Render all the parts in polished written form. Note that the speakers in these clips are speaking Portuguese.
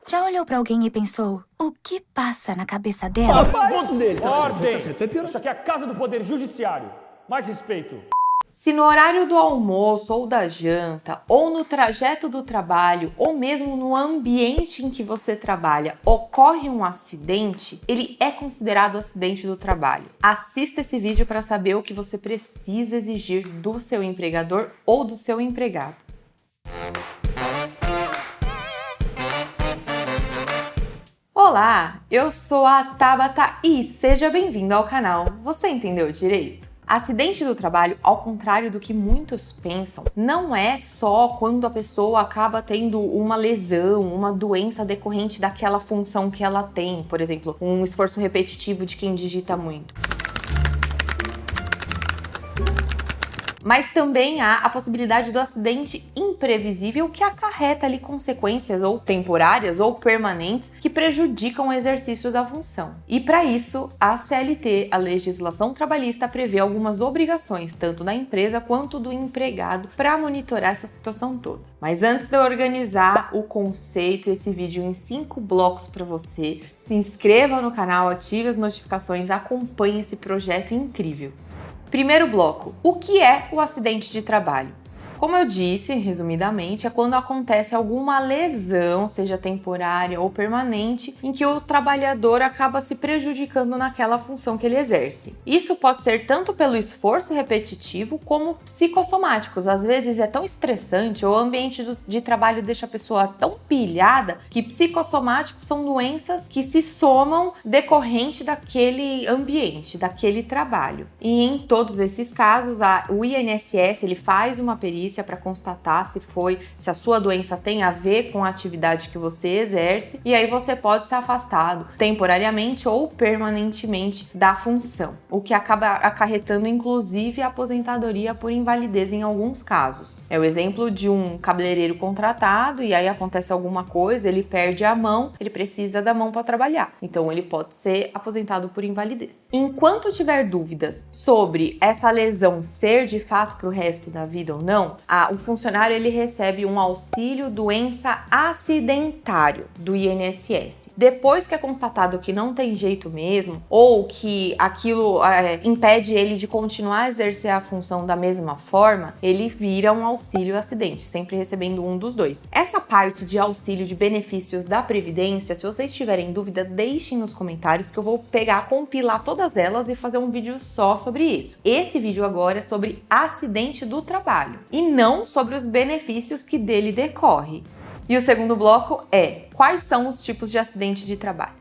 Já olhou pra alguém e pensou, o que passa na cabeça dela? Ordem! Isso aqui é a casa do Poder Judiciário. Mais respeito. Se no horário do almoço ou da janta, ou no trajeto do trabalho, ou mesmo no ambiente em que você trabalha, ocorre um acidente, ele é considerado acidente do trabalho. Assista esse vídeo para saber o que você precisa exigir do seu empregador ou do seu empregado. Olá, eu sou a Tabata e seja bem-vindo ao canal Você Entendeu Direito? Acidente do trabalho, ao contrário do que muitos pensam, não é só quando a pessoa acaba tendo uma lesão, uma doença decorrente daquela função que ela tem, por exemplo, um esforço repetitivo de quem digita muito. Mas também há a possibilidade do acidente imprevisível que acarreta ali consequências ou temporárias ou permanentes que prejudicam o exercício da função. E para isso, a CLT, a legislação trabalhista, prevê algumas obrigações, tanto da empresa quanto do empregado, para monitorar essa situação toda. Mas antes de eu organizar o conceito e esse vídeo em 5 blocos para você, se inscreva no canal, ative as notificações, acompanhe esse projeto incrível. Primeiro bloco, o que é o acidente de trabalho? Como eu disse, resumidamente, é quando acontece alguma lesão, seja temporária ou permanente, em que o trabalhador acaba se prejudicando naquela função que ele exerce. Isso pode ser tanto pelo esforço repetitivo como psicossomáticos. Às vezes é tão estressante ou o ambiente de trabalho deixa a pessoa tão pilhada que psicossomáticos são doenças que se somam decorrente daquele ambiente, daquele trabalho. E em todos esses casos, o INSS ele faz uma perícia para constatar se a sua doença tem a ver com a atividade que você exerce, e aí você pode ser afastado temporariamente ou permanentemente da função, o que acaba acarretando inclusive a aposentadoria por invalidez em alguns casos. É o exemplo de um cabeleireiro contratado e aí acontece alguma coisa, ele perde a mão, ele precisa da mão para trabalhar, então ele pode ser aposentado por invalidez. Enquanto tiver dúvidas sobre essa lesão ser de fato para o resto da vida ou não, o funcionário ele recebe um auxílio doença acidentário do INSS. Depois que é constatado que não tem jeito mesmo, ou que aquilo impede ele de continuar a exercer a função da mesma forma, ele vira um auxílio acidente, sempre recebendo um dos dois. Essa parte de auxílio de benefícios da Previdência, se vocês tiverem dúvida, deixem nos comentários que eu vou compilar todas elas e fazer um vídeo só sobre isso. Esse vídeo agora é sobre acidente do trabalho e não sobre os benefícios que dele decorre. E o segundo bloco é quais são os tipos de acidente de trabalho.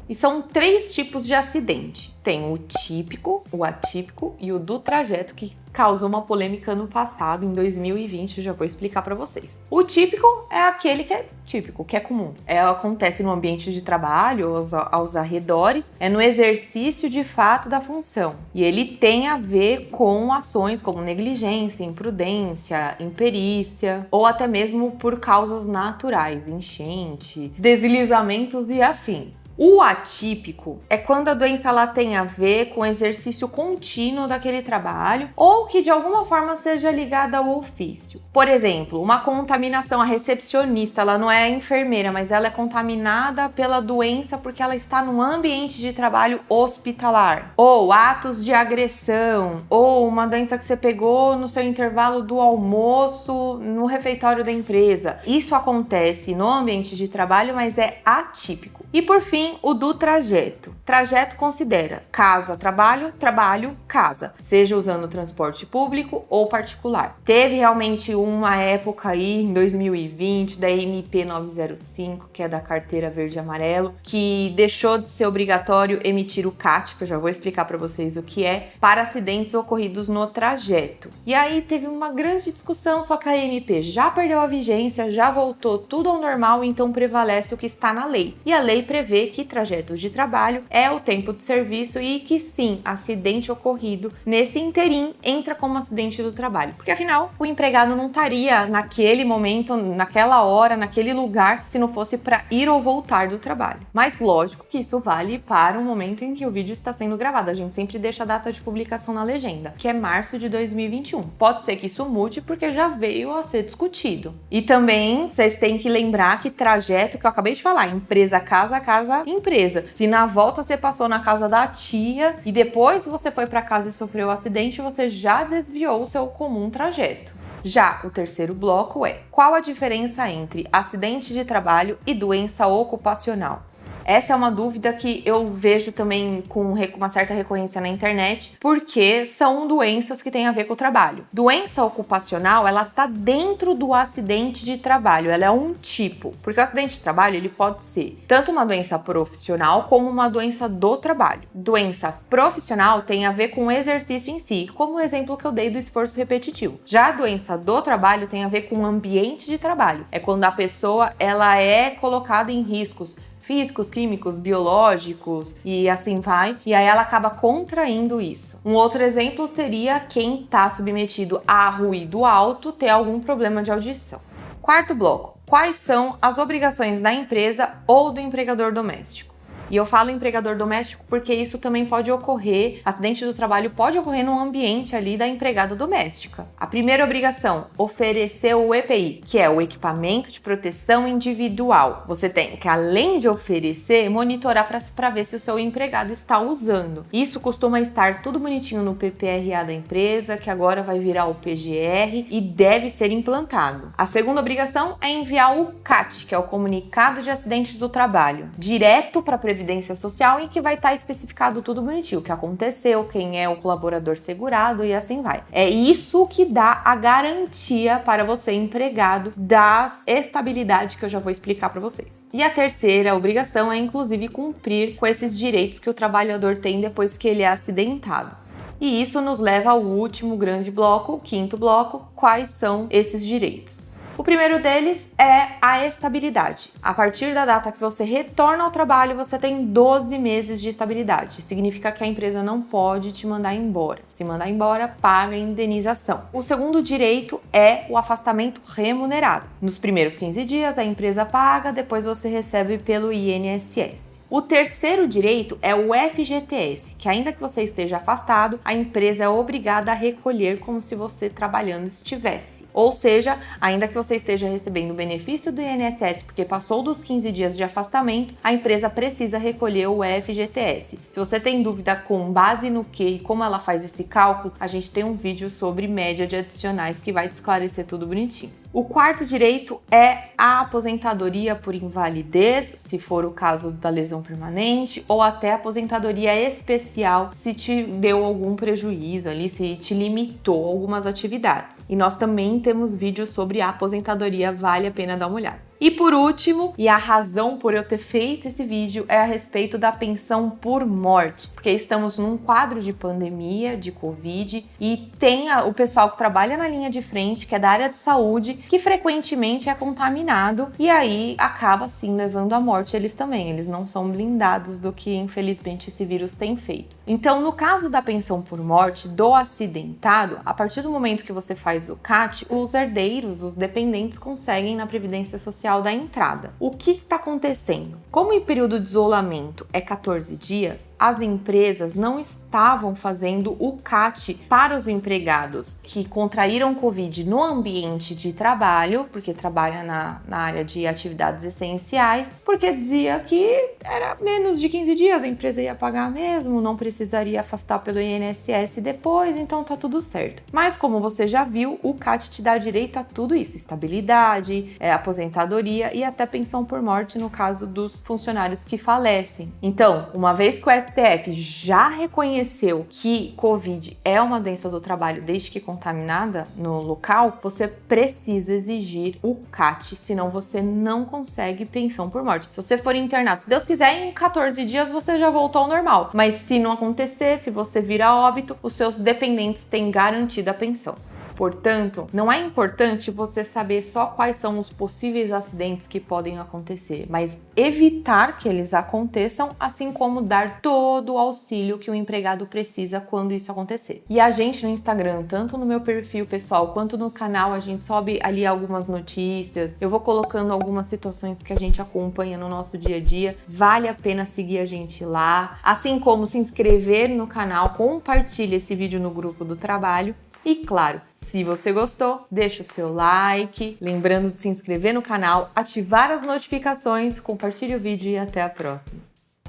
E são 3 tipos de acidente. Tem o típico, o atípico e o do trajeto, que causou uma polêmica no passado, em 2020, eu já vou explicar para vocês. O típico é aquele que é típico, que é comum. Acontece no ambiente de trabalho, aos arredores, é no exercício de fato da função. E ele tem a ver com ações como negligência, imprudência, imperícia, ou até mesmo por causas naturais, enchente, deslizamentos e afins. O atípico é quando a doença ela tem a ver com o exercício contínuo daquele trabalho ou que de alguma forma seja ligada ao ofício. Por exemplo, uma contaminação, a recepcionista, ela não é a enfermeira, mas ela é contaminada pela doença porque ela está num ambiente de trabalho hospitalar. Ou atos de agressão, ou uma doença que você pegou no seu intervalo do almoço no refeitório da empresa. Isso acontece no ambiente de trabalho, mas é atípico. E por fim, o do trajeto. Trajeto considera casa, trabalho, trabalho, casa, seja usando transporte público ou particular. Teve realmente uma época aí, em 2020, da MP 905, que é da carteira verde e amarelo, que deixou de ser obrigatório emitir o CAT, que eu já vou explicar para vocês o que é, para acidentes ocorridos no trajeto. E aí teve uma grande discussão, só que a MP já perdeu a vigência, já voltou tudo ao normal, então prevalece o que está na lei. E a lei prevê que trajetos de trabalho é o tempo de serviço isso e que sim, acidente ocorrido nesse interim entra como acidente do trabalho. Porque afinal, o empregado não estaria naquele momento, naquela hora, naquele lugar, se não fosse para ir ou voltar do trabalho. Mas lógico que isso vale para o momento em que o vídeo está sendo gravado. A gente sempre deixa a data de publicação na legenda, que é março de 2021. Pode ser que isso mude porque já veio a ser discutido. E também vocês têm que lembrar que trajeto que eu acabei de falar, empresa, casa, empresa. Se na volta você passou na casa da tia e depois você foi para casa e sofreu um acidente, você já desviou o seu comum trajeto. Já o terceiro bloco é: qual a diferença entre acidente de trabalho e doença ocupacional? Essa é uma dúvida que eu vejo também com uma certa recorrência na internet, porque são doenças que têm a ver com o trabalho. Doença ocupacional, ela tá dentro do acidente de trabalho, ela é um tipo, porque o acidente de trabalho, ele pode ser tanto uma doença profissional como uma doença do trabalho. Doença profissional tem a ver com o exercício em si, como o exemplo que eu dei do esforço repetitivo. Já a doença do trabalho tem a ver com o ambiente de trabalho, é quando a pessoa, ela é colocada em riscos físicos, químicos, biológicos e assim vai, e aí ela acaba contraindo isso. Um outro exemplo seria quem está submetido a ruído alto ter algum problema de audição. Quarto bloco: quais são as obrigações da empresa ou do empregador doméstico? E eu falo empregador doméstico porque isso também pode ocorrer, acidente do trabalho pode ocorrer no ambiente ali da empregada doméstica. A primeira obrigação, oferecer o EPI, que é o equipamento de proteção individual. Você tem que, além de oferecer, monitorar para ver se o seu empregado está usando. Isso costuma estar tudo bonitinho no PPRA da empresa, que agora vai virar o PGR e deve ser implantado. A segunda obrigação é enviar o CAT, que é o Comunicado de Acidentes do Trabalho, direto para a Previdência Social, em que vai estar especificado tudo bonitinho, o que aconteceu, quem é o colaborador segurado e assim vai. É isso que dá a garantia para você, empregado, da estabilidade que eu já vou explicar para vocês. E a terceira obrigação é, inclusive, cumprir com esses direitos que o trabalhador tem depois que ele é acidentado. E isso nos leva ao último grande bloco, o quinto bloco: quais são esses direitos? O primeiro deles é a estabilidade. A partir da data que você retorna ao trabalho, você tem 12 meses de estabilidade. Significa que a empresa não pode te mandar embora. Se mandar embora, paga a indenização. O segundo direito é o afastamento remunerado. Nos primeiros 15 dias, a empresa paga, depois você recebe pelo INSS. O terceiro direito é o FGTS, que ainda que você esteja afastado, a empresa é obrigada a recolher como se você trabalhando estivesse. Ou seja, ainda que você esteja recebendo o benefício do INSS porque passou dos 15 dias de afastamento, a empresa precisa recolher o FGTS. Se você tem dúvida com base no que e como ela faz esse cálculo, a gente tem um vídeo sobre média de adicionais que vai te esclarecer tudo bonitinho. O quarto direito é a aposentadoria por invalidez, se for o caso da lesão permanente, ou até aposentadoria especial se te deu algum prejuízo ali, se te limitou algumas atividades. E nós também temos vídeos sobre a aposentadoria, vale a pena dar uma olhada. E por último, e a razão por eu ter feito esse vídeo é a respeito da pensão por morte, porque estamos num quadro de pandemia, de Covid, e tem o pessoal que trabalha na linha de frente, que é da área de saúde, que frequentemente é contaminado e aí acaba sim levando à morte eles também. Eles não são blindados do que infelizmente esse vírus tem feito. Então, no caso da pensão por morte do acidentado, a partir do momento que você faz o CAT, os herdeiros, os dependentes conseguem na Previdência Social da entrada. O que está acontecendo? Como em período de isolamento é 14 dias, as empresas não estavam fazendo o CAT para os empregados que contraíram Covid no ambiente de trabalho, porque trabalha na área de atividades essenciais, porque dizia que era menos de 15 dias, a empresa ia pagar mesmo, não precisaria afastar pelo INSS depois, então tá tudo certo. Mas como você já viu, o CAT te dá direito a tudo isso, estabilidade, aposentadoria e até pensão por morte no caso dos funcionários que falecem. Então, uma vez que o STF já reconheceu que Covid é uma doença do trabalho desde que contaminada no local, você precisa exigir o CAT, senão você não consegue pensão por morte. Se você for internado, se Deus quiser, em 14 dias você já voltou ao normal. Mas se não acontecer, se você vir a óbito, os seus dependentes têm garantida a pensão. Portanto, não é importante você saber só quais são os possíveis acidentes que podem acontecer, mas evitar que eles aconteçam, assim como dar todo o auxílio que o empregado precisa quando isso acontecer. E a gente no Instagram, tanto no meu perfil pessoal quanto no canal, a gente sobe ali algumas notícias, eu vou colocando algumas situações que a gente acompanha no nosso dia a dia. Vale a pena seguir a gente lá, assim como se inscrever no canal, compartilhe esse vídeo no grupo do trabalho. E claro, se você gostou, deixa o seu like, lembrando de se inscrever no canal, ativar as notificações, compartilhe o vídeo e até a próxima.